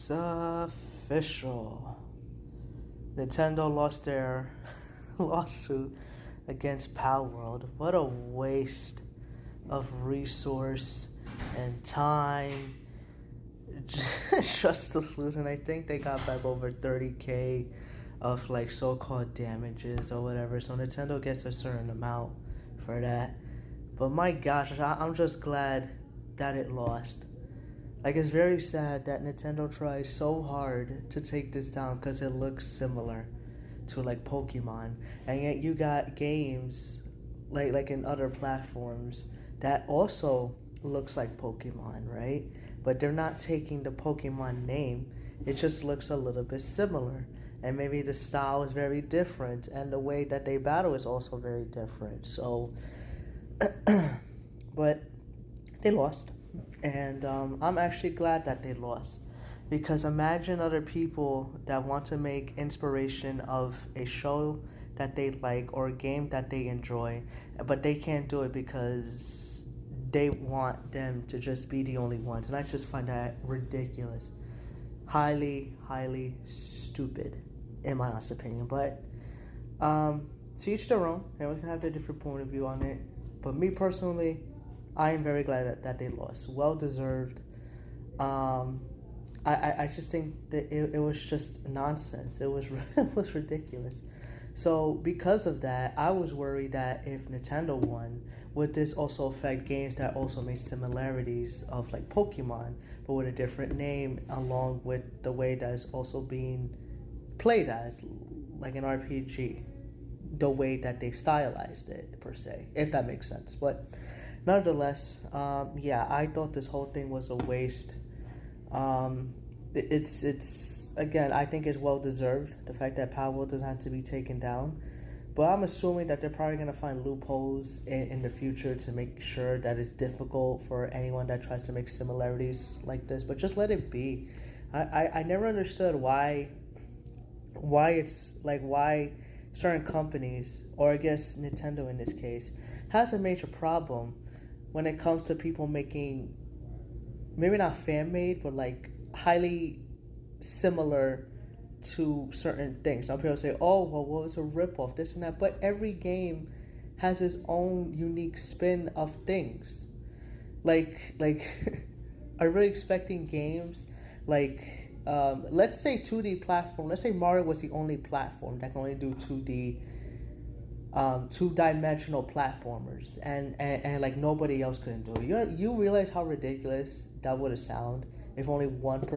It's official. Nintendo lost their lawsuit against Palworld. What a waste of resource and time just to lose. And I think they got back over 30K of like so-called damages or whatever. So Nintendo gets a certain amount for that. But my gosh, I'm just glad that it lost. Like, it's very sad that Nintendo tries so hard to take this down because it looks similar to like Pokemon, and yet you got games like in other platforms that also looks like Pokemon, right? But they're not taking the Pokemon name. It just looks a little bit similar, and maybe the style is very different, and the way that they battle is also very different. So, but they lost. And I'm actually glad that they lost, because imagine other people that want to make inspiration of a show that they like or a game that they enjoy, but they can't do it because they want them to just be the only ones. And I just find that ridiculous. Highly stupid, in my honest opinion. But to each their own. Everyone can have their different point of view on it. But me personally, I am very glad that they lost. Well deserved. I just think that it was just nonsense. It was it was ridiculous. So because of that, I was worried that if Nintendo won, would this also affect games that also made similarities of like Pokemon, but with a different name, along with the way that it's also being played as like an RPG, the way that they stylized it per se, if that makes sense. But nonetheless, yeah, I thought this whole thing was a waste. It's again, I think it's well deserved, the fact that Palworld doesn't have to be taken down. But I'm assuming that they're probably gonna find loopholes in the future to make sure that it's difficult for anyone that tries to make similarities like this. But just let it be. I never understood why it's like why certain companies, or I guess Nintendo in this case, has a major problem when it comes to people making, maybe not fan-made, but like highly similar to certain things. Now people say, oh, well, it's a ripoff, this and that. But every game has its own unique spin of things. Like are you really expecting games like, let's say 2D platform. Let's say Mario was the only platform that can only do 2D, two-dimensional platformers, and like nobody else couldn't do it. You realize how ridiculous that would have sounded if only one